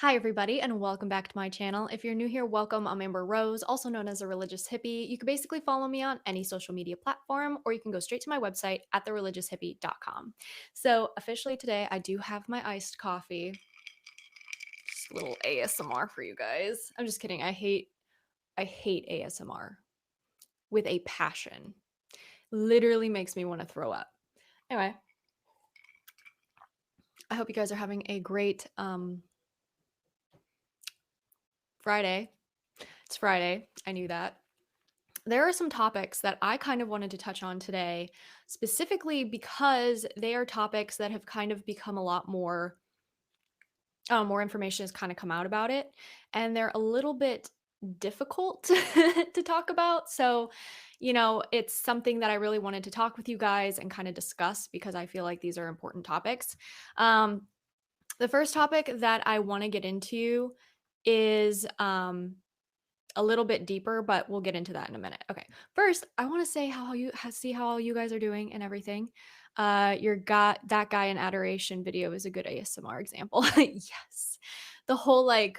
Hi, everybody, and welcome back to my channel. If you're new here, welcome. I'm Amber Rose, also known as a religious hippie. You can basically follow me on any social media platform, or you can go straight to my website at thereligioushippie.com. So, officially today, I do have my iced coffee. Just a little ASMR for you guys. I'm just kidding. I hate ASMR with a passion. Literally makes me want to throw up. Anyway, I hope you guys are having a great Friday. It's Friday. I knew that. There are some topics that I kind of wanted to touch on today, specifically because they are topics that have kind of become a lot more information has kind of come out about it, and they're a little bit difficult to talk about. So, it's something that I really wanted to talk with you guys and kind of discuss because I feel like these are important topics. Um, the first topic that I want to get into is a little bit deeper, but we'll get into that in a minute. Okay. First, I want to say see how all you guys are doing and everything. Your got that guy in adoration video is a good ASMR example. Yes. The whole like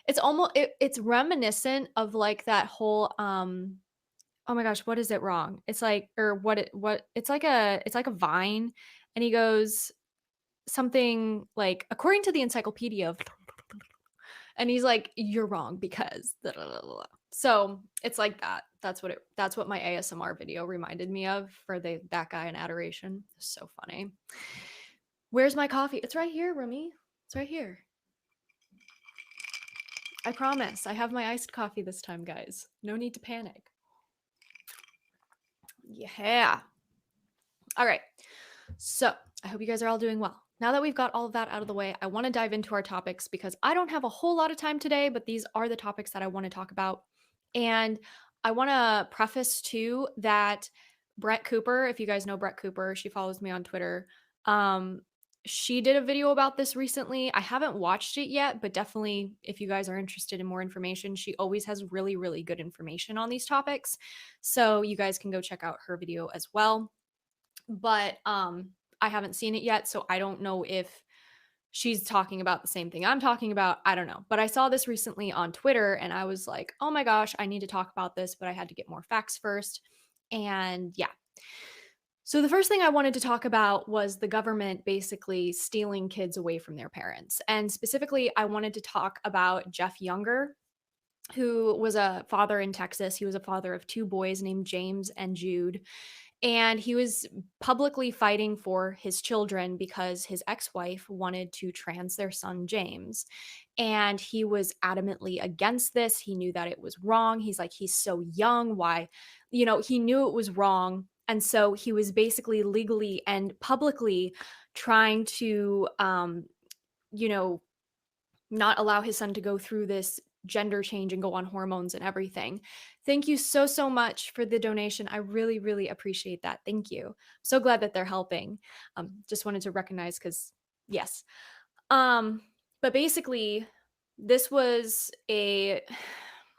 it's reminiscent of like that whole oh my gosh, what is it wrong? It's like or what it's like a vine and he goes something like according to the encyclopedia of and he's like, "You're wrong because blah, blah, blah, blah." So it's like that. That's what my ASMR video reminded me of for that guy in adoration. So funny. Where's my coffee? It's right here, Remy. It's right here. I promise. I have my iced coffee this time, guys. No need to panic. Yeah. All right. So I hope you guys are all doing well. Now that we've got all of that out of the way, I want to dive into our topics because I don't have a whole lot of time today, but these are the topics that I want to talk about. And I want to preface too that Brett Cooper, if you guys know Brett Cooper, she follows me on Twitter. Um, she did a video about this recently. I haven't watched it yet, but definitely if you guys are interested in more information, she always has really, really good information on these topics. So you guys can go check out her video as well. But I haven't seen it yet, so I don't know if she's talking about the same thing I'm talking about. I don't know. But I saw this recently on Twitter and I was like, "Oh my gosh, I need to talk about this," but I had to get more facts first. And yeah. So the first thing I wanted to talk about was the government basically stealing kids away from their parents. And specifically, I wanted to talk about Jeff Younger, who was a father in Texas. He was a father of two boys named James and Jude. And he was publicly fighting for his children because his ex wife wanted to trans their son, James. And he was adamantly against this. He knew that it was wrong. He's like, he's so young. Why? He knew it was wrong. And so he was basically legally and publicly trying to, you know, not allow his son to go through this gender change and go on hormones and everything. Thank you so, so much for the donation. I really, really appreciate that. Thank you. So glad that they're helping. Just wanted to recognize because, yes. Um, but basically, this was a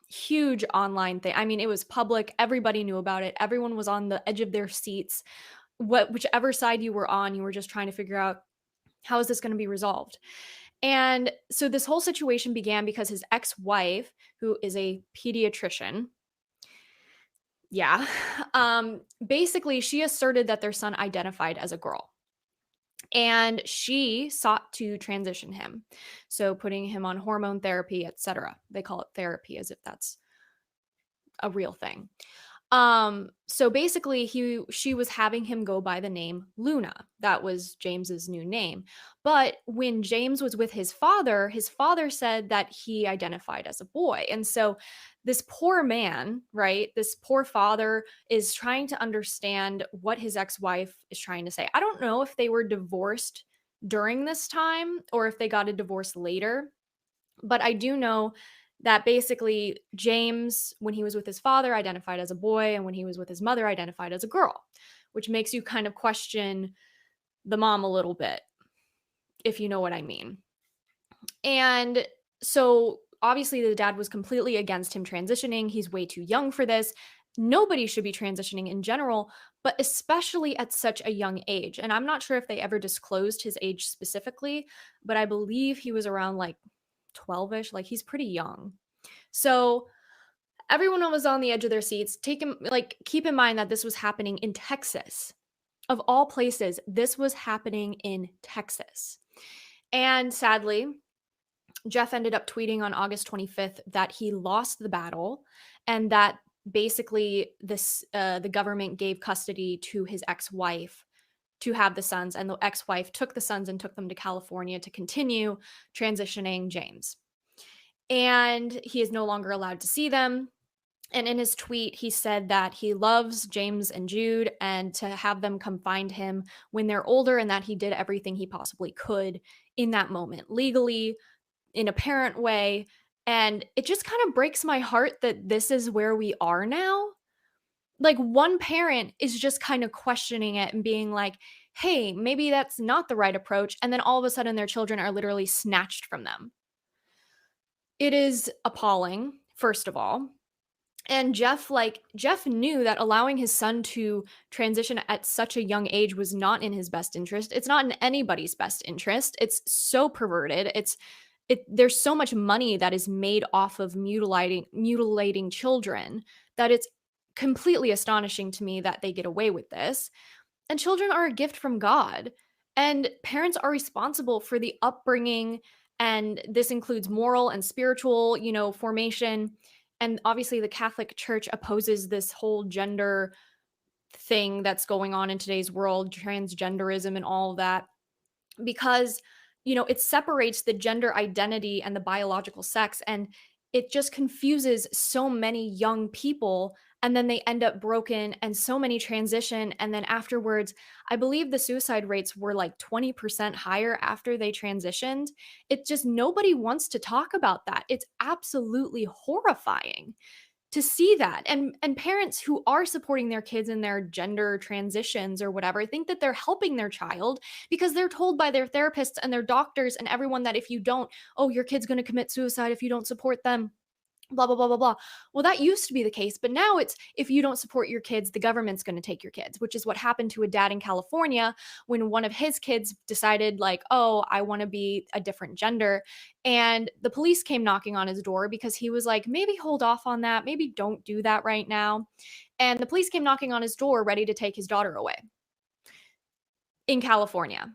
huge online thing. I mean, it was public. Everybody knew about it. Everyone was on the edge of their seats. Whichever side you were on, you were just trying to figure out how is this going to be resolved. And so this whole situation began because his ex-wife, who is a pediatrician, yeah, basically she asserted that their son identified as a girl. And she sought to transition him. So putting him on hormone therapy, etc. They call it therapy as if that's a real thing. So basically she was having him go by the name Luna. That was James's new name. But when James was with his father said that he identified as a boy. And so this poor man, right? This poor father is trying to understand what his ex-wife is trying to say. I don't know if they were divorced during this time or if they got a divorce later, but I do know that basically James, when he was with his father, identified as a boy, and when he was with his mother, identified as a girl, which makes you kind of question the mom a little bit, if you know what I mean. And so obviously the dad was completely against him transitioning. He's way too young for this. Nobody should be transitioning in general, but especially at such a young age. And I'm not sure if they ever disclosed his age specifically, but I believe he was around like 12ish, like he's pretty young. So everyone was on the edge of their seats. Keep in mind that this was happening in Texas. Of all places, this was happening in Texas. And sadly, Jeff ended up tweeting on August 25th that he lost the battle and that basically the government gave custody to his ex-wife to have the sons, and the ex-wife took the sons and took them to California to continue transitioning James. And he is no longer allowed to see them. And in his tweet, he said that he loves James and Jude and to have them come find him when they're older, and that he did everything he possibly could in that moment, legally, in a parent way. And it just kind of breaks my heart that this is where we are now. Like, one parent is just kind of questioning it and being like, hey, maybe that's not the right approach. And then all of a sudden, their children are literally snatched from them. It is appalling, first of all. And Jeff knew that allowing his son to transition at such a young age was not in his best interest. It's not in anybody's best interest. It's so perverted. There's so much money that is made off of mutilating children that it's completely astonishing to me that they get away with this. And children are a gift from God. And parents are responsible for the upbringing. And this includes moral and spiritual, formation. And obviously, the Catholic Church opposes this whole gender thing that's going on in today's world, transgenderism and all of that, because it separates the gender identity and the biological sex, and it just confuses so many young people, and then they end up broken, and so many transition, and then afterwards I believe the suicide rates were like 20% higher after they transitioned. It just, nobody wants to talk about that. It's absolutely horrifying to see that. And parents who are supporting their kids in their gender transitions or whatever think that they're helping their child because they're told by their therapists and their doctors and everyone that if you don't, oh, your kid's going to commit suicide if you don't support them, blah blah blah blah blah. Well, that used to be the case, but now it's, if you don't support your kids, the government's going to take your kids, which is what happened to a dad in California when one of his kids decided, like, oh, I want to be a different gender, and the police came knocking on his door because he was like, maybe hold off on that, maybe don't do that right now. And the police came knocking on his door ready to take his daughter away in California.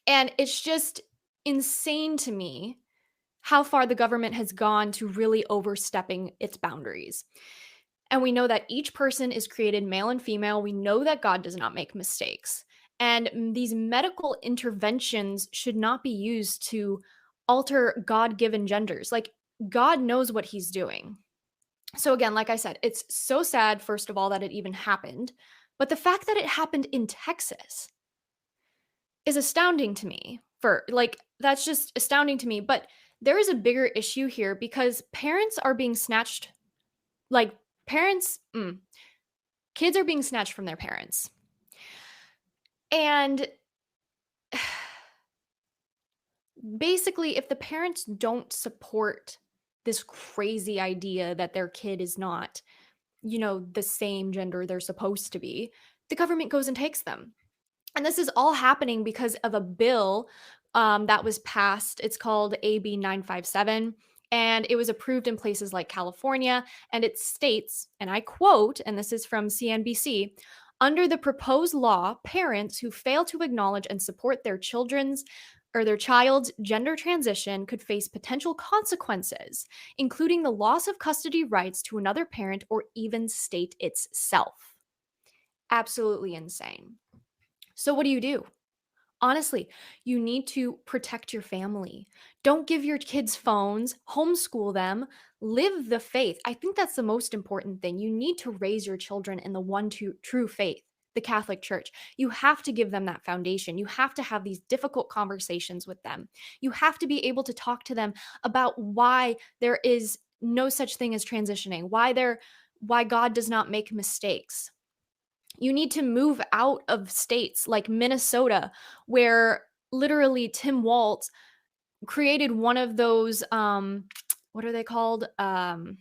And it's just insane to me how far the government has gone to really overstepping its boundaries. And we know that each person is created male and female. We know that God does not make mistakes. And these medical interventions should not be used to alter God-given genders. Like, God knows what he's doing. So again, like I said, it's so sad, first of all, that it even happened. But the fact that it happened in Texas is astounding to me. That's just astounding to me. But there is a bigger issue here because parents are being snatched, like parents, kids are being snatched from their parents. And basically, if the parents don't support this crazy idea that their kid is not, the same gender they're supposed to be, the government goes and takes them. And this is all happening because of a bill that was passed. It's called AB 957, and it was approved in places like California. And it states, and I quote, and this is from CNBC, under the proposed law, parents who fail to acknowledge and support their children's or their child's gender transition could face potential consequences, including the loss of custody rights to another parent or even state itself. Absolutely insane. So what do you do? Honestly, you need to protect your family. Don't give your kids phones, homeschool them, live the faith. I think that's the most important thing. You need to raise your children in the one true faith, the Catholic Church. You have to give them that foundation. You have to have these difficult conversations with them. You have to be able to talk to them about why there is no such thing as transitioning, why God does not make mistakes. You need to move out of states like Minnesota, where literally Tim Walz created one of those, what are they called? The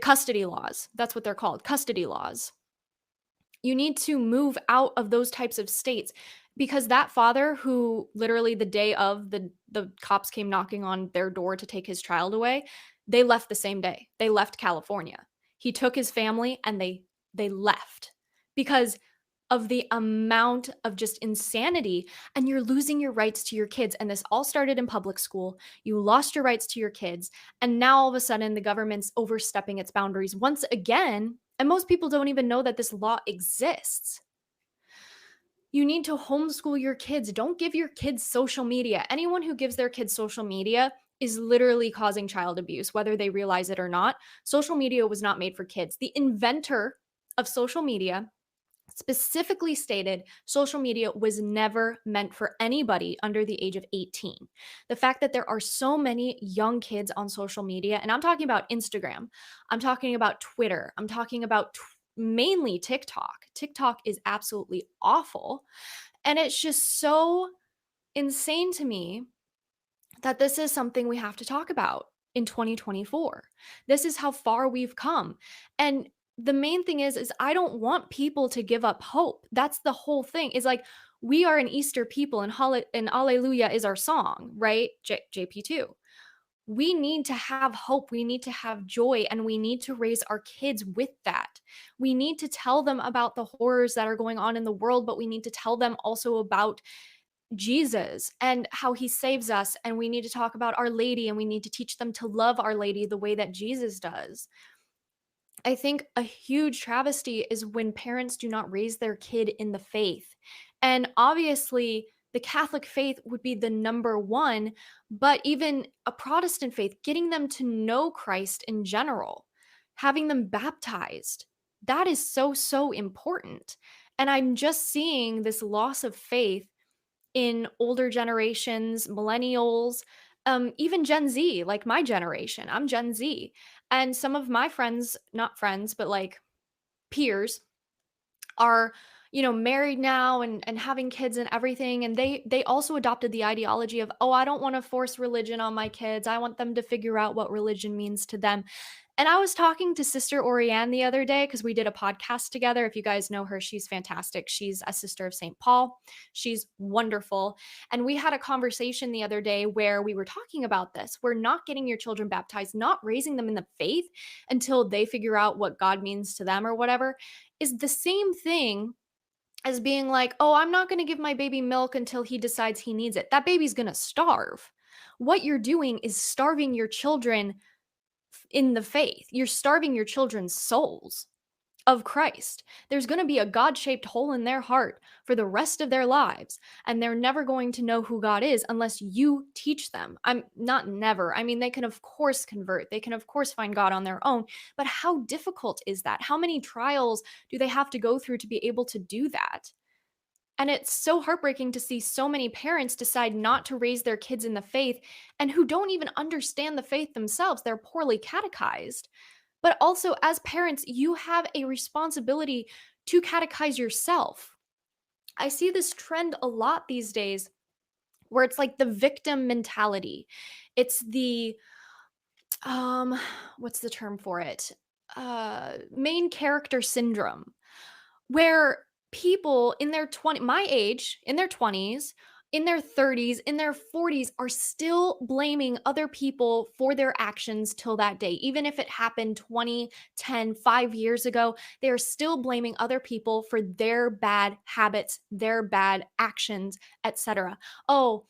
custody laws. That's what they're called, custody laws. You need to move out of those types of states. because that father who literally the day of the cops came knocking on their door to take his child away, they left the same day. They left California. He took his family and they left because of the amount of just insanity, and you're losing your rights to your kids. And this all started in public school. You lost your rights to your kids, and now all of a sudden the government's overstepping its boundaries once again, and most people don't even know that this law exists. You need to homeschool your kids. Don't give your kids social media. Anyone who gives their kids social media is literally causing child abuse, whether they realize it or not. Social media was not made for kids. The inventor of social media specifically stated social media was never meant for anybody under the age of 18. The fact that there are so many young kids on social media, and I'm talking about Instagram, I'm talking about Twitter, I'm talking about mainly TikTok. TikTok is absolutely awful. And it's just so insane to me that this is something we have to talk about in 2024. This is how far we've come. And the main thing is I don't want people to give up hope. That's the whole thing. Is like we are an Easter people and Alleluia is our song, right? JP2. We need to have hope. We need to have joy, and we need to raise our kids with that. We need to tell them about the horrors that are going on in the world, but we need to tell them also about Jesus and how he saves us. And we need to talk about Our Lady, and we need to teach them to love Our Lady the way that Jesus does. I think a huge travesty is when parents do not raise their kid in the faith. And obviously, the Catholic faith would be the number one, but even a Protestant faith, getting them to know Christ in general, having them baptized, that is so, so important. And I'm just seeing this loss of faith in older generations, millennials, even Gen Z, like my generation. I'm Gen Z. And some of my friends, not friends, but like peers, are married now and having kids and everything, and they also adopted the ideology of, oh, I don't want to force religion on my kids, I want them to figure out what religion means to them. And I was talking to Sister Orianne the other day because we did a podcast together. If you guys know her, she's fantastic. She's a sister of St. Paul. She's wonderful. And we had a conversation the other day where we were talking about this. We're not getting your children baptized, not raising them in the faith until they figure out what God means to them or whatever, is the same thing as being like, oh, I'm not going to give my baby milk until he decides he needs it. That baby's going to starve. What you're doing is starving your children in the faith. You're starving your children's souls of Christ. There's going to be a God shaped hole in their heart for the rest of their lives. And they're never going to know who God is unless you teach them. I'm not never. I mean, they can, of course, convert. They can, of course, find God on their own. But how difficult is that? How many trials do they have to go through to be able to do that? And it's so heartbreaking to see so many parents decide not to raise their kids in the faith and who don't even understand the faith themselves. They're poorly catechized. But also, as parents, you have a responsibility to catechize yourself. I see this trend a lot these days where it's like the victim mentality. It's the, what's the term for it? Main character syndrome, where people in their my age, in their 20s, in their 30s, in their 40s are still blaming other people for their actions till that day. Even if it happened 20, 10, 5 years ago, they are still blaming other people for their bad habits, their bad actions, etc. Oh,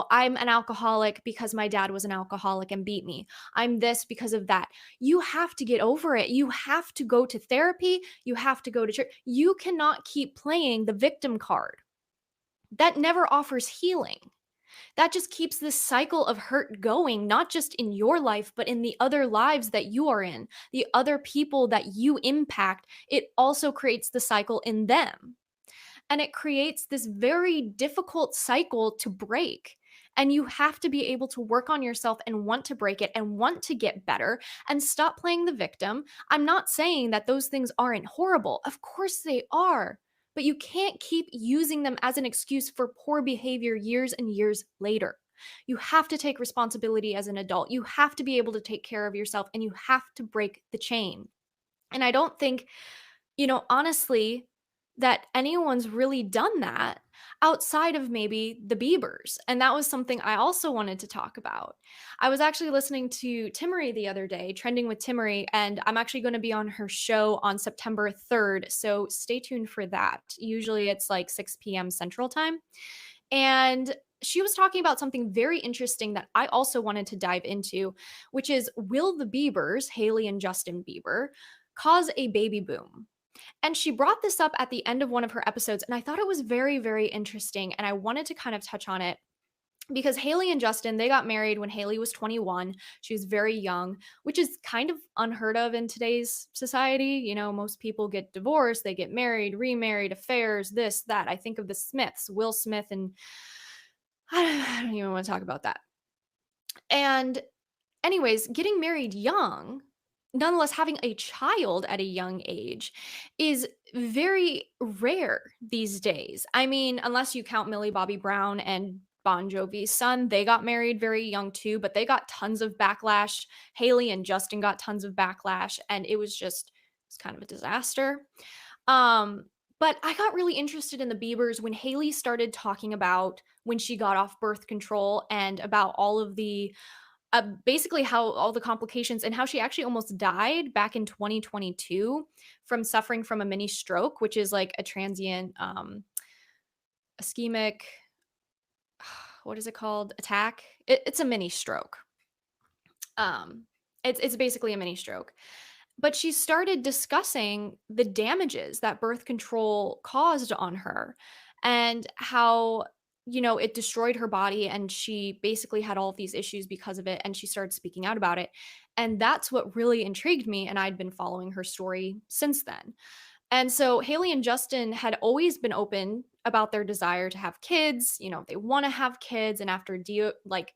I'm an alcoholic because my dad was an alcoholic and beat me. I'm this because of that. You have to get over it. You have to go to therapy. You have to go to church. You cannot keep playing the victim card. That never offers healing. That just keeps this cycle of hurt going, not just in your life, but in the other lives that you are in, the other people that you impact. It also creates the cycle in them. And it creates this very difficult cycle to break. And you have to be able to work on yourself and want to break it and want to get better and stop playing the victim. I'm not saying that those things aren't horrible. Of course they are. But you can't keep using them as an excuse for poor behavior years and years later. You have to take responsibility as an adult. You have to be able to take care of yourself, and you have to break the chain. And I don't think, honestly, that anyone's really done that. outside of maybe the Biebers. And that was something I also wanted to talk about. I was actually listening to Timmery the other day, Trending with Timmery, and I'm actually going to be on her show on September 3rd. So stay tuned for that. Usually it's like 6 p.m. Central Time. And she was talking about something very interesting that I also wanted to dive into, which is, will the Biebers, Haley and Justin Bieber, cause a baby boom? And she brought this up at the end of one of her episodes, and I thought it was very, very interesting. And I wanted to kind of touch on it because Haley and Justin, they got married when Haley was 21. She was very young, which is kind of unheard of in today's society. You know, most people get divorced, they get married, remarried, affairs, this, that. I think of the Smiths, Will Smith, and I don't even want to talk about that. And anyways, getting married young, nonetheless having a child at a young age is very rare these days. I mean, unless you count Millie Bobby Brown and Bon Jovi's son, they got married very young too, but they got tons of backlash. Haley and Justin got tons of backlash, and it's kind of a disaster. Um, but I got really interested in the Biebers when Haley started talking about when she got off birth control and about all of the basically how all the complications and how she actually almost died back in 2022 from suffering from a mini stroke, which is like a transient ischemic, what is it called, attack. It's a mini stroke. um it's basically a mini stroke. But she started discussing the damages that birth control caused on her and how, it destroyed her body, and she basically had all of these issues because of it, and she started speaking out about it. And that's what really intrigued me, and I'd been following her story since then. And so Haley and Justin had always been open about their desire to have kids. They want to have kids, and after like,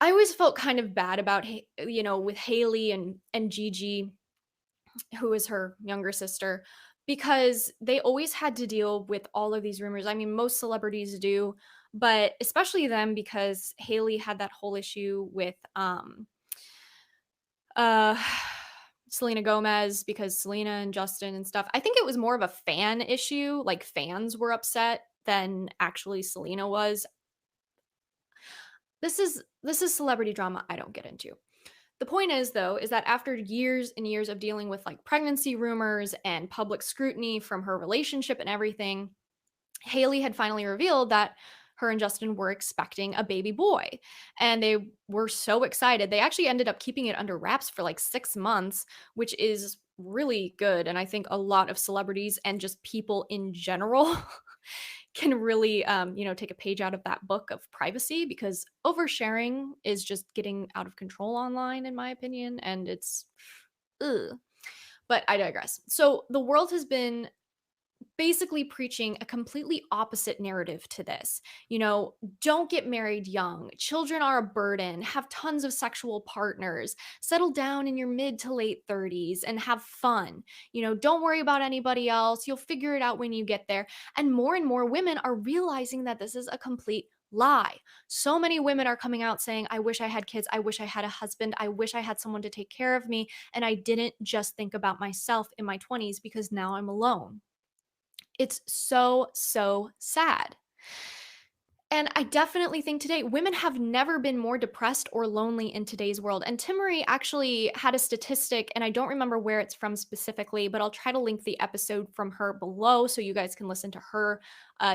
I always felt kind of bad about with Haley and Gigi, who is her younger sister, because they always had to deal with all of these rumors. I mean, most celebrities do, but especially them, because Haley had that whole issue with uh Selena Gomez, because Selena and Justin and stuff. I think it was more of a fan issue, like fans were upset than actually Selena was. This is celebrity drama I don't get into. The point is, though, is that after years and years of dealing with like pregnancy rumors and public scrutiny from her relationship and everything, Haley had finally revealed that her and Justin were expecting a baby boy. And they were so excited. They actually ended up keeping it under wraps for like 6 months, which is really good. And I think a lot of celebrities and just people in general can really, take a page out of that book of privacy, because oversharing is just getting out of control online, in my opinion. And it's, ugh. But I digress. So the world has been basically preaching a completely opposite narrative to this. Don't get married young. Children are a burden. Have tons of sexual partners. Settle down in your mid to late 30s and have fun. Don't worry about anybody else. You'll figure it out when you get there. And more women are realizing that this is a complete lie. So many women are coming out saying, I wish I had kids. I wish I had a husband. I wish I had someone to take care of me. And I didn't just think about myself in my 20s because now I'm alone. It's so, so sad. And I definitely think today women have never been more depressed or lonely in today's world. And Timmery actually had a statistic, and I don't remember where it's from specifically, but I'll try to link the episode from her below so you guys can listen to her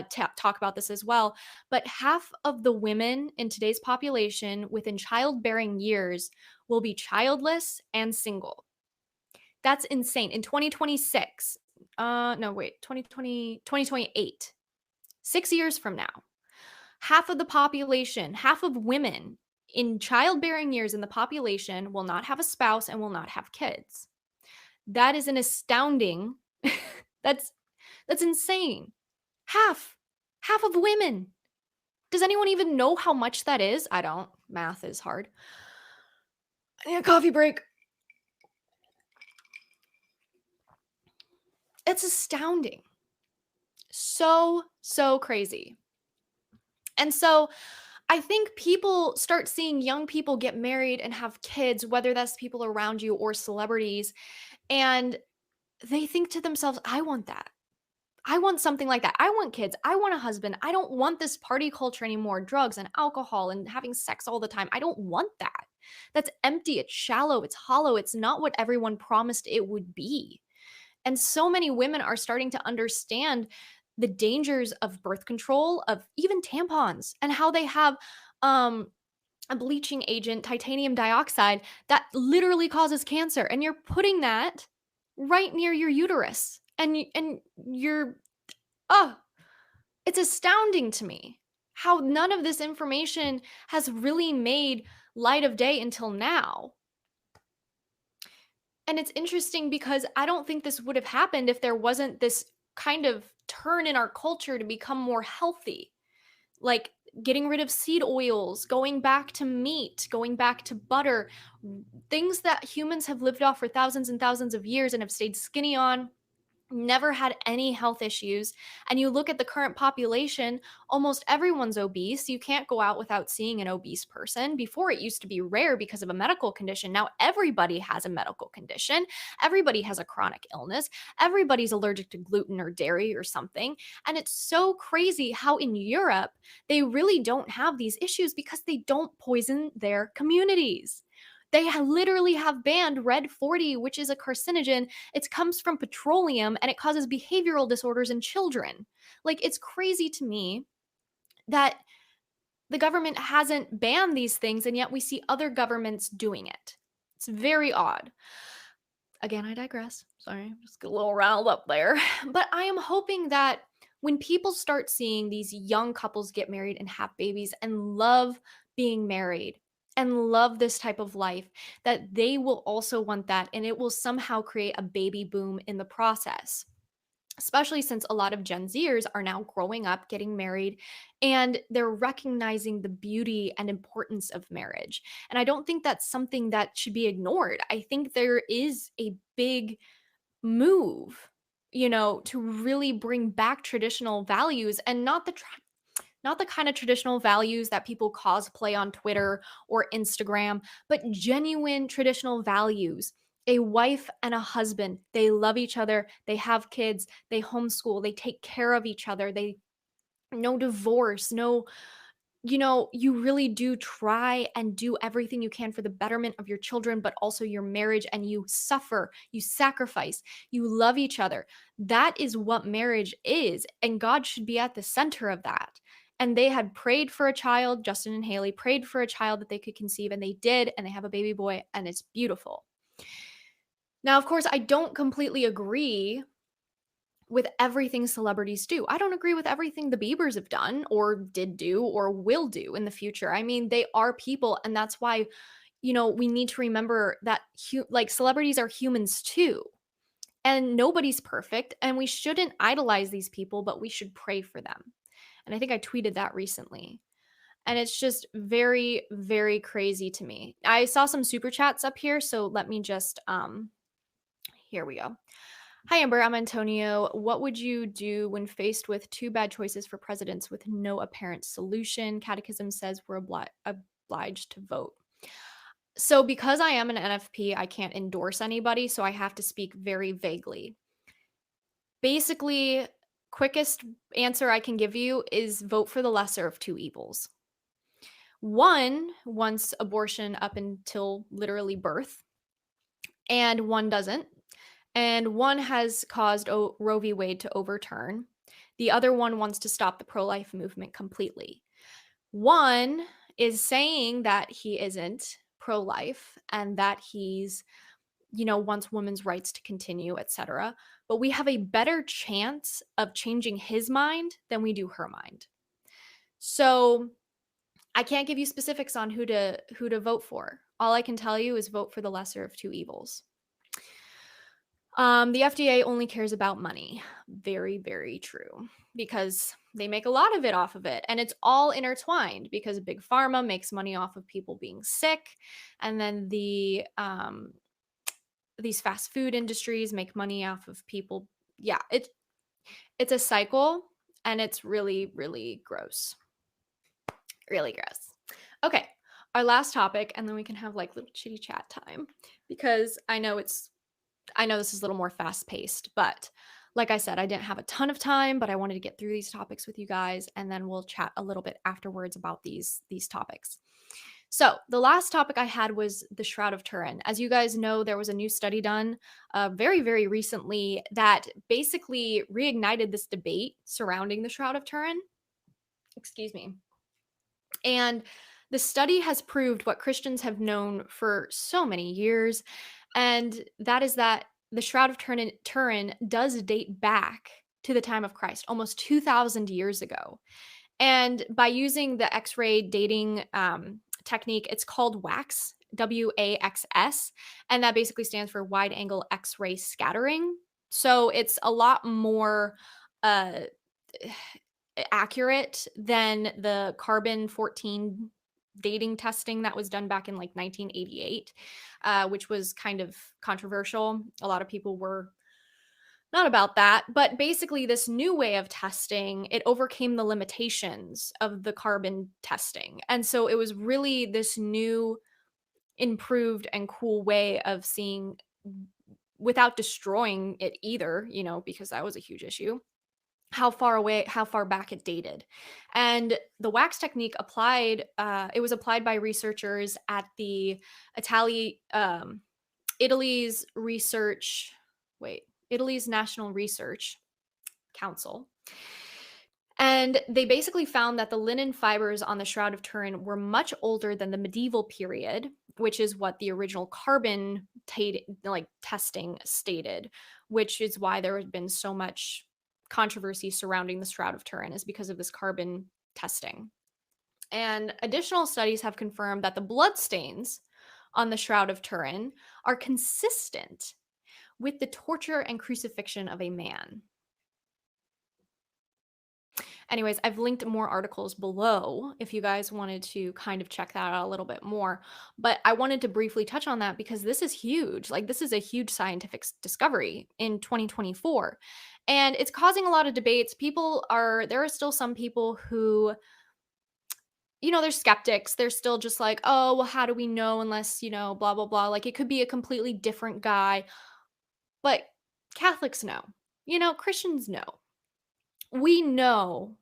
talk about this as well. But half of the women in today's population within childbearing years will be childless and single. That's insane. In 2026, no, wait, 2028, 6 years from now, half of the population, half of women in childbearing years in the population will not have a spouse and will not have kids. That is an astounding, that's insane. Half of women. Does anyone even know how much that is? I don't. Math is hard. I need a coffee break. It's astounding. So, so crazy. And so I think people start seeing young people get married and have kids, whether that's people around you or celebrities, and they think to themselves, I want that. I want something like that. I want kids. I want a husband. I don't want this party culture anymore, drugs and alcohol and having sex all the time. I don't want that. That's empty. It's shallow. It's hollow. It's not what everyone promised it would be. And so many women are starting to understand the dangers of birth control, of even tampons, and how they have um, a bleaching agent, titanium dioxide, that literally causes cancer. And you're putting that right near your uterus. And you're, oh, it's astounding to me how none of this information has really made light of day until now. And it's interesting because I don't think this would have happened if there wasn't this kind of turn in our culture to become more healthy. Like getting rid of seed oils, going back to meat, going back to butter, things that humans have lived off for thousands and thousands of years and have stayed skinny on, never had any health issues. And you look at the current population, almost everyone's obese. You can't go out without seeing an obese person. Before, it used to be rare because of a medical condition. Now everybody has a medical condition. Everybody has a chronic illness. Everybody's allergic to gluten or dairy or something. And it's so crazy how in Europe they really don't have these issues because they don't poison their communities. They literally have banned red 40, which is a carcinogen. It comes from petroleum and it causes behavioral disorders in children. Like, it's crazy to me that the government hasn't banned these things and yet we see other governments doing it. It's very odd. Again, I digress. Sorry, just get a little riled up there. But I am hoping that when people start seeing these young couples get married and have babies and love being married and love this type of life, that they will also want that and it will somehow create a baby boom in the process. Especially since a lot of Gen Zers are now growing up, getting married, and they're recognizing the beauty and importance of marriage. And I don't think that's something that should be ignored. I think there is a big move, to really bring back traditional values and not the kind of traditional values that people cosplay on Twitter or Instagram, but genuine traditional values. A wife and a husband, they love each other, they have kids, they homeschool, they take care of each other, they no divorce, no, you really do try and do everything you can for the betterment of your children, but also your marriage, and you suffer, you sacrifice, you love each other. That is what marriage is. And God should be at the center of that. And they had prayed for a child, Justin and Haley prayed for a child that they could conceive, and they did, and they have a baby boy, and it's beautiful. Now, of course, I don't completely agree with everything celebrities do. I don't agree with everything the Biebers have done or did do or will do in the future. I mean, they are people, and that's why, we need to remember that like celebrities are humans too. And nobody's perfect, and we shouldn't idolize these people, but we should pray for them. And I think I tweeted that recently. And it's just very, very crazy to me. I saw some super chats up here, so let me just here we go. Hi, Amber. I'm Antonio. What would you do when faced with two bad choices for presidents with no apparent solution? Catechism says we're obliged to vote. So, because I am an NFP, I can't endorse anybody, so I have to speak very vaguely. Basically, quickest answer I can give you is vote for the lesser of two evils. One wants abortion up until literally birth, and one doesn't. And one has caused Roe v. Wade to overturn. The other one wants to stop the pro-life movement completely. One is saying that he isn't pro-life and that he's, wants women's rights to continue, etc. But we have a better chance of changing his mind than we do her mind. So I can't give you specifics on who to vote for. All I can tell you is vote for the lesser of two evils. The FDA only cares about money. Very, very true. Because they make a lot of it off of it. And it's all intertwined because Big Pharma makes money off of people being sick. And then these fast food industries make money off of people. Yeah, it's a cycle, and it's really, really gross. Really gross. Okay, our last topic, and then we can have like little chitty chat time because I know this is a little more fast paced, but Like I said, I didn't have a ton of time, but I wanted to get through these topics with you guys, and then we'll chat a little bit afterwards about these topics. So, the last topic I had was the Shroud of Turin. As you guys know, there was a new study done very, very recently that basically reignited this debate surrounding the Shroud of Turin. Excuse me. And the study has proved what Christians have known for so many years, and that is that the Shroud of Turin does date back to the time of Christ, almost 2,000 years ago. And by using the X ray dating technique, it's called WAXS, WAXS, and that basically stands for wide angle X ray scattering. So it's a lot more uh, accurate than the carbon 14 dating testing that was done back in like 1988, which was kind of controversial. A lot of people were not about that, but basically this new way of testing, it overcame the limitations of the carbon testing. And so it was really this new improved and cool way of seeing without destroying it either, because that was a huge issue. How far back it dated. And the wax technique it was applied by researchers at the Italy's research, Italy's National Research Council. And they basically found that the linen fibers on the Shroud of Turin were much older than the medieval period, which is what the original carbon testing stated, which is why there has been so much controversy surrounding the Shroud of Turin, is because of this carbon testing. And additional studies have confirmed that the blood stains on the Shroud of Turin are consistent with the torture and crucifixion of a man. Anyways, I've linked more articles below if you guys wanted to kind of check that out a little bit more. But I wanted to briefly touch on that because this is huge. Like, this is a huge scientific discovery in 2024. And it's causing a lot of debates. There are still some people who, they're skeptics. They're still just like, oh, well, how do we know unless, blah, blah, blah. Like, it could be a completely different guy. But Catholics know, Christians know. We know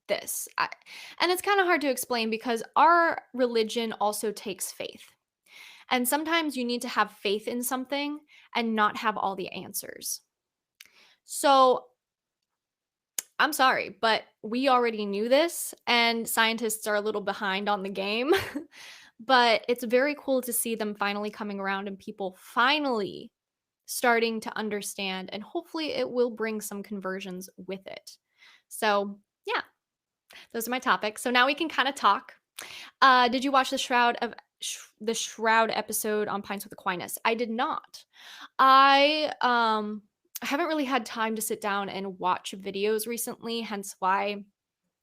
this. And it's kind of hard to explain because our religion also takes faith. And sometimes you need to have faith in something and not have all the answers. So I'm sorry, but we already knew this, and scientists are a little behind on the game. But it's very cool to see them finally coming around and people finally starting to understand, and hopefully it will bring some conversions with it. So, yeah, those are my topics. So now we can kind of talk. Did you watch the Shroud episode on Pints with Aquinas? I did not. I haven't really had time to sit down and watch videos recently, hence why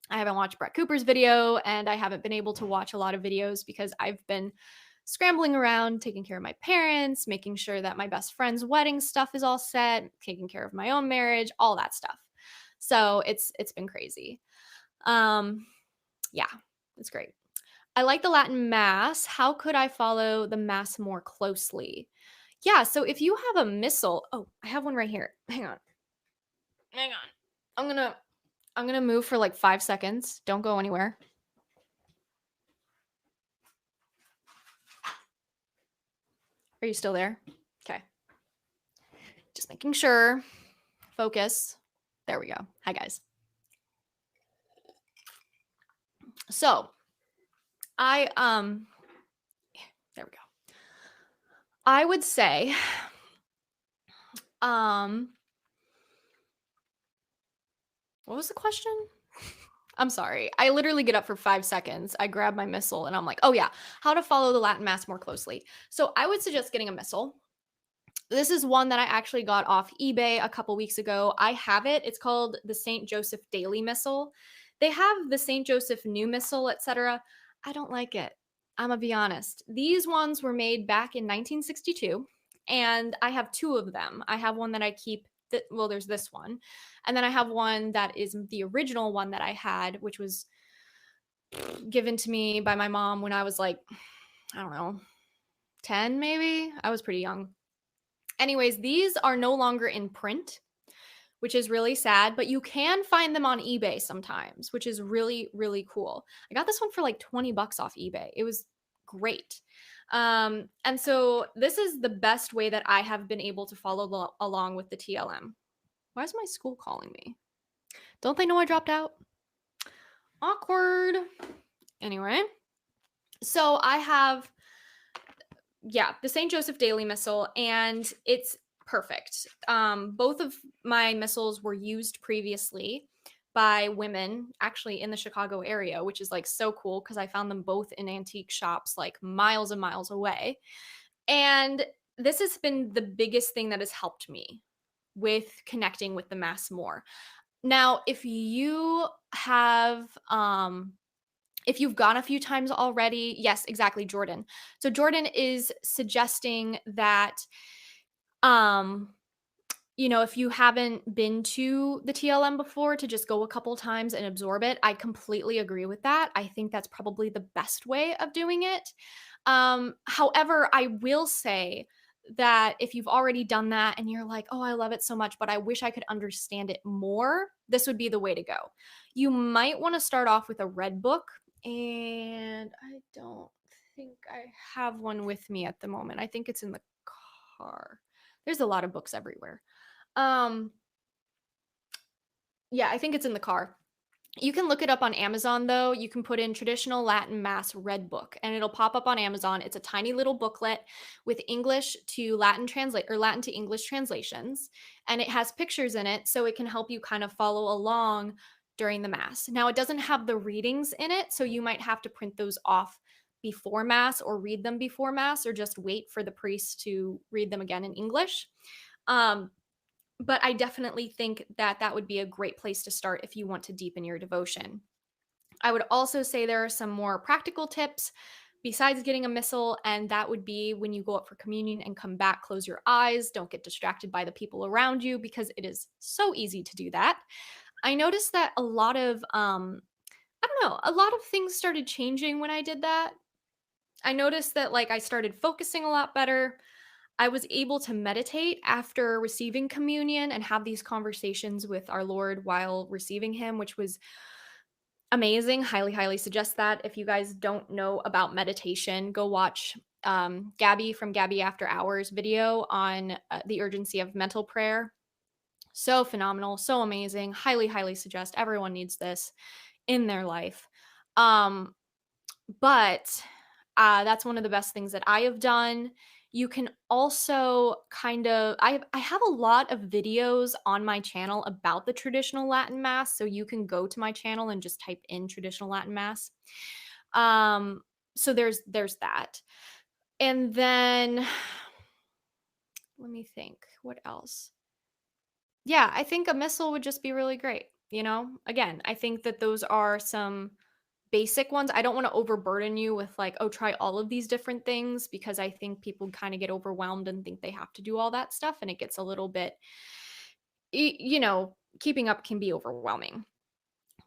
I haven't watched Brett Cooper's video, and I haven't been able to watch a lot of videos because I've been scrambling around, taking care of my parents, making sure that my best friend's wedding stuff is all set, taking care of my own marriage, all that stuff. So it's been crazy. Yeah, it's great. I like the Latin Mass. How could I follow the Mass more closely? Yeah, so if you have a missal, oh, I have one right here. Hang on. I'm gonna move for like 5 seconds. Don't go anywhere. Are you still there? Okay. Just making sure. Focus. There we go. Hi, guys. So, there we go. I would say, what was the question? I'm sorry. I literally get up for 5 seconds. I grab my missal and I'm like, oh yeah, how to follow the Latin Mass more closely. So I would suggest getting a missal. This is one that I actually got off eBay a couple weeks ago. I have it. It's called the St. Joseph Daily Missal. They have the St. Joseph New Missal, etc. I don't like it. I'm gonna be honest. These ones were made back in 1962, and I have two of them. I have one that I keep. Well, there's this one, and then I have one that is the original one that I had, which was given to me by my mom when I was like, I don't know, 10 maybe. I was pretty young. Anyways, these are no longer in print. which is really sad, but you can find them on eBay sometimes, which is really, really cool. I got this one for like 20 bucks off eBay. It was great. And so this is the best way that I have been able to follow along with the TLM. Why is my school calling me? Don't they know I dropped out? Awkward. Anyway, so I have, the St. Joseph Daily Missal, and it's perfect. Both of my missals were used previously by women actually in the Chicago area, which is like so cool because I found them both in antique shops like miles and miles away. And this has been the biggest thing that has helped me with connecting with the mass more. Now, if you've gone a few times already, yes, exactly, Jordan. So Jordan is suggesting that um if you haven't been to the TLM before, to just go a couple times and absorb it. I completely agree with that. I think that's probably the best way of doing it. However, I will say that if you've already done that and you're like, oh, I love it so much, but I wish I could understand it more, this would be the way to go. You might want to start off with a red book, and I don't think I have one with me at the moment. I think it's in the car. There's a lot of books everywhere. Yeah, I think it's in the car. You can look it up on Amazon though. You can put in traditional Latin Mass red book and it'll pop up on Amazon. It's a tiny little booklet with English to Latin translate or Latin to English translations, and it has pictures in it so it can help you kind of follow along during the mass. Now, it doesn't have the readings in it, so you might have to print those off before mass or read them before mass or just wait for the priest to read them again in English. Um but I definitely think that that would be a great place to start if you want to deepen your devotion. I would also say there are some more practical tips besides getting a missal, and that would be when you go up for communion and come back, close your eyes. Don't get distracted by the people around you because it is so easy to do that. I noticed that a lot of, I don't know, a lot of things started changing when I did that. I noticed that like I started focusing a lot better. I was able to meditate after receiving communion and have these conversations with our Lord while receiving Him, which was amazing. Highly, highly suggest that. If you guys don't know about meditation, go watch Gabby from Gabby After Hours video on the urgency of mental prayer. So phenomenal, so amazing. Highly, highly suggest. Everyone needs this in their life. Um, but that's one of the best things that I have done. You can also I have a lot of videos on my channel about the traditional Latin Mass, so you can go to my channel and just type in traditional Latin Mass. So there's that. And then let me think, what else? Yeah, I think a missal would just be really great, you know? Again, I think that those are some basic ones. I don't want to overburden you with like, oh, try all of these different things because I think people kind of get overwhelmed and think they have to do all that stuff and it gets a little bit keeping up can be overwhelming.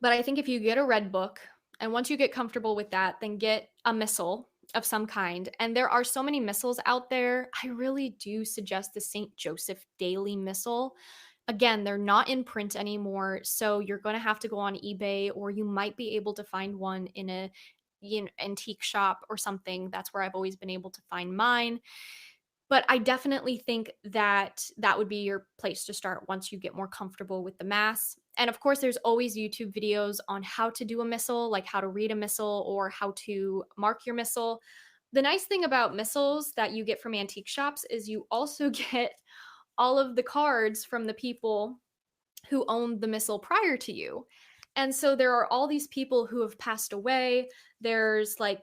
But I think if you get a red book and once you get comfortable with that, then get a missal of some kind. And there are so many missals out there. I really do suggest the St. Joseph Daily Missal. Again, they're not in print anymore, so you're going to have to go on eBay or you might be able to find one in a antique shop or something. That's where I've always been able to find mine. But I definitely think that that would be your place to start once you get more comfortable with the mass. And of course, there's always YouTube videos on how to do a missal, like how to read a missal or how to mark your missal. The nice thing about missals that you get from antique shops is you also get all of the cards from the people who owned the missal prior to you. And so there are all these people who have passed away. There's like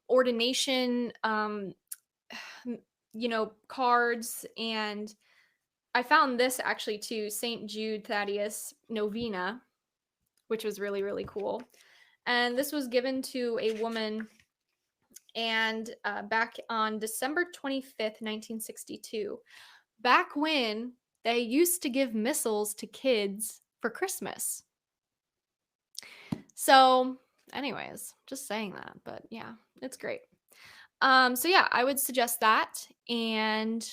ordination cards, and I found this actually too, St. Jude Thaddeus Novena, which was really, really cool. And this was given to a woman and back on December 25th, 1962, back when they used to give missals to kids for Christmas. So, anyways, just saying that, but yeah, it's great. So yeah, I would suggest that, and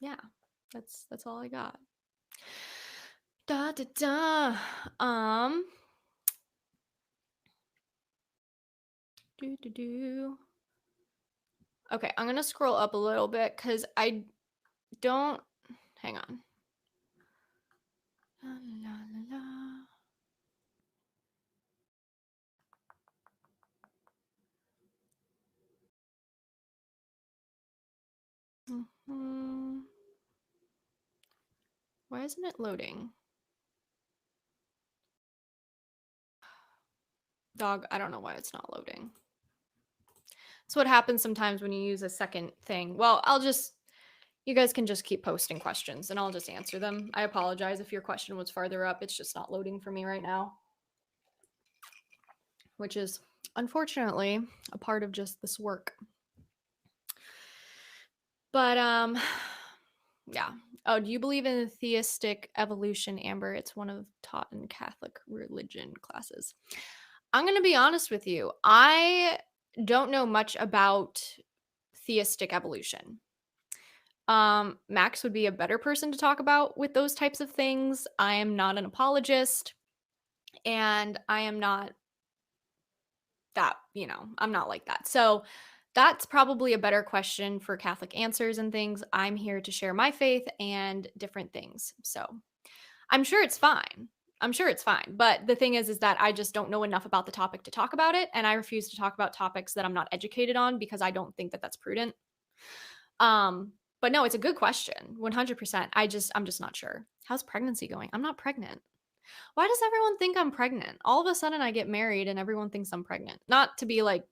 yeah, that's all I got. da, da. Do, do, do. Okay, I'm gonna scroll up a little bit because I don't. Hang on. La, la, la, la. Mhm. Why isn't it loading? Dog, I don't know why it's not loading. That's what happens sometimes when you use a second thing. Well, you guys can just keep posting questions and I'll just answer them. I apologize if your question was farther up. It's just not loading for me right now, which is unfortunately a part of just this work. But yeah. Oh, do you believe in theistic evolution, Amber? It's one of taught in Catholic religion classes. I'm going to be honest with you. I don't know much about theistic evolution. Max would be a better person to talk about with those types of things. I am not an apologist and I am not that, I'm not like that. So that's probably a better question for Catholic answers and things. I'm here to share my faith and different things. So I'm sure it's fine. I'm sure it's fine. But the thing is that I just don't know enough about the topic to talk about it. And I refuse to talk about topics that I'm not educated on because I don't think that that's prudent. But no, it's a good question. 100%. I'm just not sure. How's pregnancy going? I'm not pregnant. Why does everyone think I'm pregnant? All of a sudden I get married and everyone thinks I'm pregnant. Not to be like,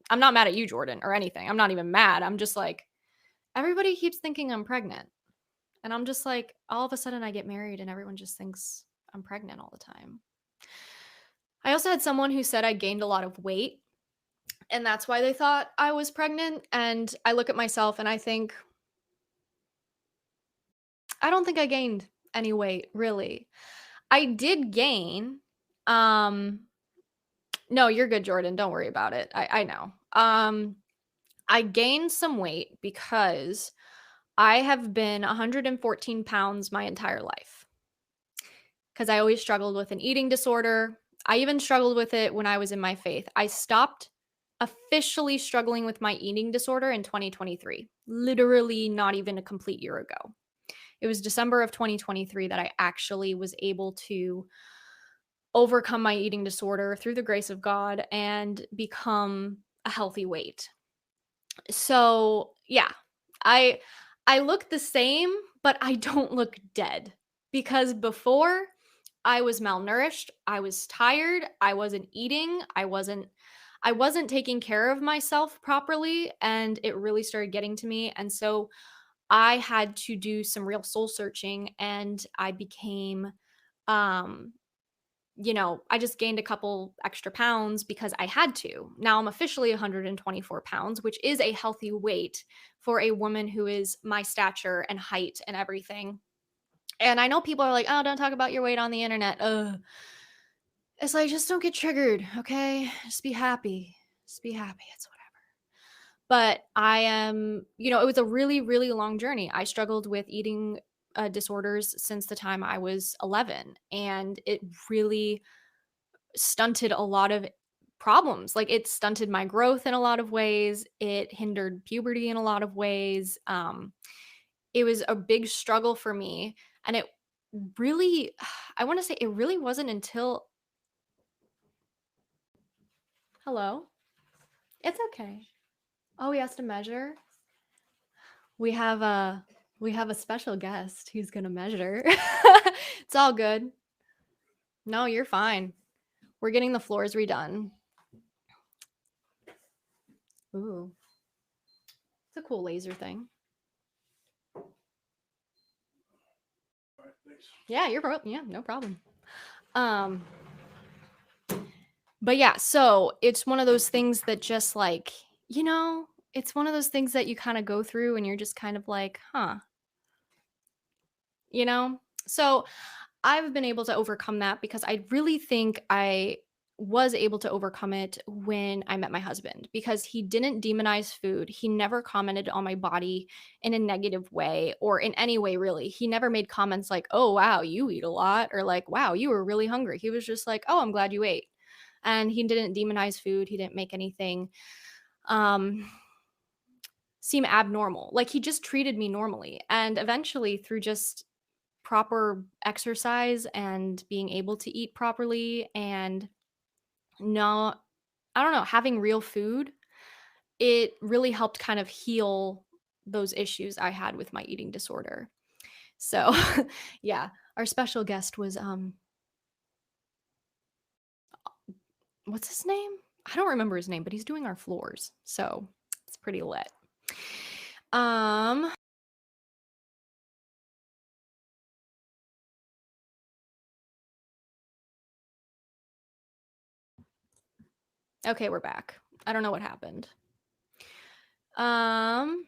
I'm not mad at you, Jordan, or anything. I'm not even mad. I'm just like, everybody keeps thinking I'm pregnant. And I'm just like, all of a sudden I get married and everyone just thinks I'm pregnant all the time. I also had someone who said I gained a lot of weight and that's why they thought I was pregnant. And I look at myself and I think, I don't think I gained any weight, really. I did gain, um, no, you're good, Jordan. Don't worry about it. I know. I gained some weight because I have been 114 pounds my entire life because I always struggled with an eating disorder. I even struggled with it when I was in my faith. I stopped officially struggling with my eating disorder in 2023, literally not even a complete year ago. It was December of 2023 that I actually was able to overcome my eating disorder through the grace of God and become a healthy weight. So, yeah. I I look the same, but I don't look dead because before I was malnourished, I was tired, I wasn't eating, I wasn't taking care of myself properly and it really started getting to me and so I had to do some real soul searching and I became um I just gained a couple extra pounds because I had to. Now I'm officially 124 pounds, which is a healthy weight for a woman who is my stature and height and everything. And I know people are like, oh, don't talk about your weight on the internet. It's like, just don't get triggered, okay? Just be happy. Just be happy. It's whatever. But I am, it was a really, really long journey. I struggled with eating disorders since the time I was 11. And it really stunted a lot of problems. Like it stunted my growth in a lot of ways. It hindered puberty in a lot of ways. It was a big struggle for me. And it really, I want to say it really wasn't until, hello, it's okay. Oh, he has to measure. We have a, we have a special guest who's going to measure. It's all good. No, you're fine. We're getting the floors redone. Ooh, it's a cool laser thing. Yeah, yeah, no problem. But yeah, so it's one of those things that just like, it's one of those things that you kind of go through and you're just kind of like, huh, you know? So I've been able to overcome that because I really think I was able to overcome it when I met my husband because he didn't demonize food. He never commented on my body in a negative way or in any way, really. He never made comments like, oh, wow, you eat a lot, or like, wow, you were really hungry. He was just like, oh, I'm glad you ate. And he didn't demonize food. He didn't make anything um, seem abnormal. Like he just treated me normally. And eventually, through just proper exercise and being able to eat properly and not, I don't know, having real food, it really helped kind of heal those issues I had with my eating disorder. So, yeah, our special guest was what's his name? I don't remember his name, but he's doing our floors. So, it's pretty lit. Um okay, we're back. I don't know what happened. Um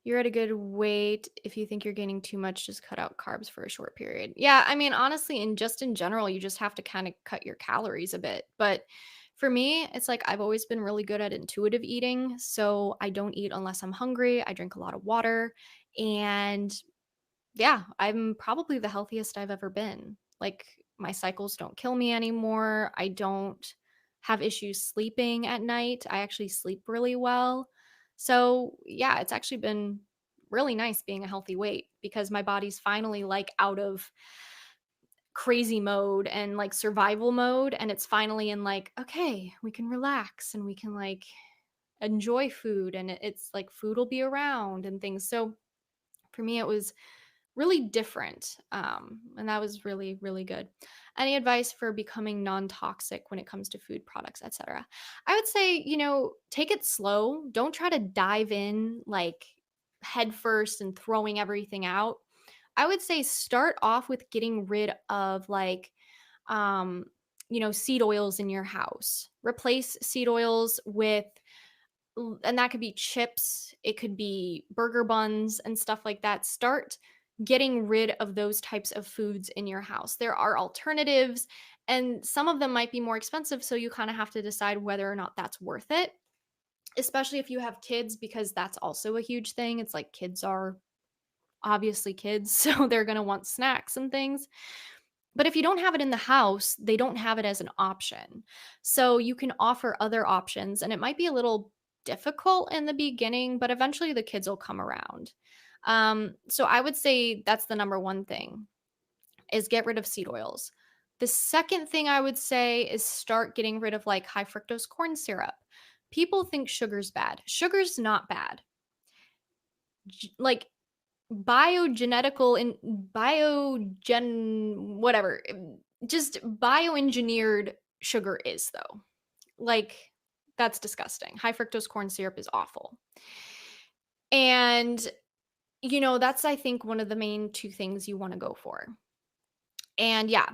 You're at a good weight. If you think you're gaining too much, just cut out carbs for a short period. Yeah, I mean, honestly, and just in general, you just have to kind of cut your calories a bit. But for me, it's like I've always been really good at intuitive eating. So I don't eat unless I'm hungry. I drink a lot of water. And yeah, I'm probably the healthiest I've ever been. Like my cycles don't kill me anymore. I don't have issues sleeping at night. I actually sleep really well. So, yeah, it's actually been really nice being a healthy weight because my body's finally like out of crazy mode and like survival mode, and it's finally in like, okay, we can relax and we can like enjoy food, and it's like food will be around and things. So, for me it was really different. And that was really, really good. Any advice for becoming non toxic when it comes to food products, etc.? I would say, take it slow. Don't try to dive in like head first and throwing everything out. I would say start off with getting rid of like, um, seed oils in your house. Replace seed oils with and that could be chips, it could be burger buns and stuff like that. Start getting rid of those types of foods in your house. There are alternatives, and some of them might be more expensive, so you kind of have to decide whether or not that's worth it, especially if you have kids, because that's also a huge thing. It's like kids are obviously kids, so they're going to want snacks and things. But if you don't have it in the house, they don't have it as an option. So you can offer other options, and it might be a little difficult in the beginning, but eventually the kids will come around. So I would say that's the number one thing is get rid of seed oils. The second thing I would say is start getting rid of like high fructose corn syrup. People think sugar's bad. Sugar's not bad. Like biogenetical and biogen whatever, just bioengineered sugar is though. Like that's disgusting. High fructose corn syrup is awful. And that's I think one of the main two things you want to go for. And yeah,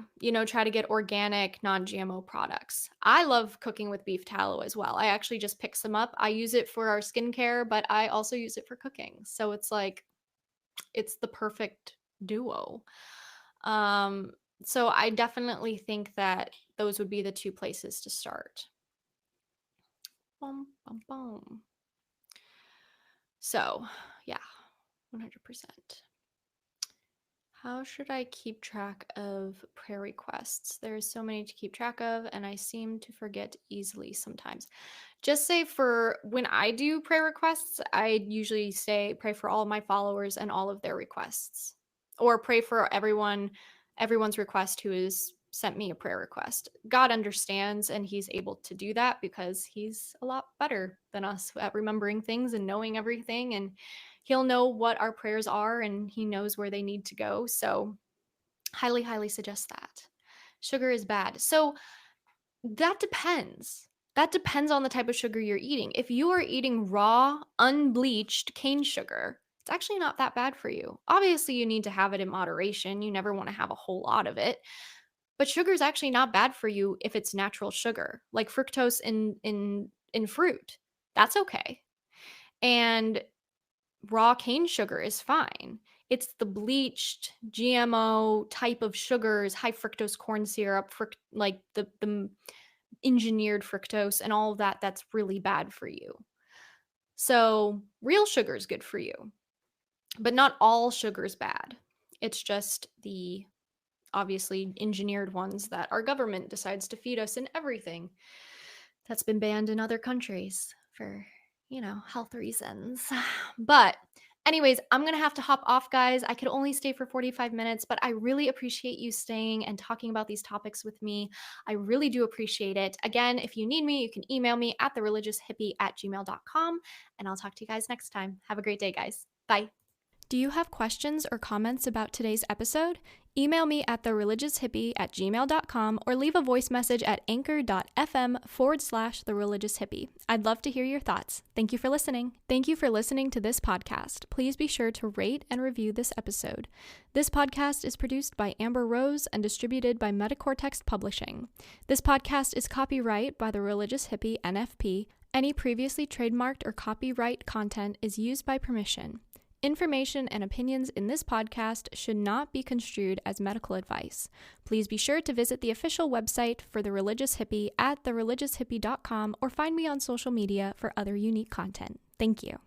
try to get organic, non-GMO products. I love cooking with beef tallow as well. I actually just pick some up. I use it for our skincare, but I also use it for cooking. So it's like it's the perfect duo. Um, so I definitely think that those would be the two places to start. Bum, bum, bum. So, yeah, 100%. How should I keep track of prayer requests? There's so many to keep track of, and I seem to forget easily sometimes. Just say for when I do prayer requests, I usually say pray for all of my followers and all of their requests, or pray for everyone's request who has sent me a prayer request. God understands, and He's able to do that because He's a lot better than us at remembering things and knowing everything, and He'll know what our prayers are, and He knows where they need to go. So, highly, highly suggest that. Sugar is bad. So, that depends. That depends on the type of sugar you're eating. If you are eating raw, unbleached cane sugar, it's actually not that bad for you. Obviously, you need to have it in moderation. You never want to have a whole lot of it. But sugar is actually not bad for you if it's natural sugar, like fructose in fruit. That's okay. And raw cane sugar is fine. It's the bleached GMO type of sugars, high fructose corn syrup, like the engineered fructose and all of that that's really bad for you. So real sugar is good for you, but not all sugar is bad. It's just the obviously engineered ones that our government decides to feed us in everything that's been banned in other countries for, health reasons. But anyways, I'm going to have to hop off, guys. I could only stay for 45 minutes, but I really appreciate you staying and talking about these topics with me. I really do appreciate it. Again, if you need me, you can email me at thereligioushippie@gmail.com, and I'll talk to you guys next time. Have a great day, guys. Bye. Do you have questions or comments about today's episode? Email me at thereligioushippie@gmail.com or leave a voice message at anchor.fm/thereligioushippie. I'd love to hear your thoughts. Thank you for listening. Thank you for listening to this podcast. Please be sure to rate and review this episode. This podcast is produced by Amber Rose and distributed by Metacortex Publishing. This podcast is copyright by The Religious Hippie NFP. Any previously trademarked or copyright content is used by permission. Information and opinions in this podcast should not be construed as medical advice. Please be sure to visit the official website for The Religious Hippie at thereligioushippie.com or find me on social media for other unique content. Thank you.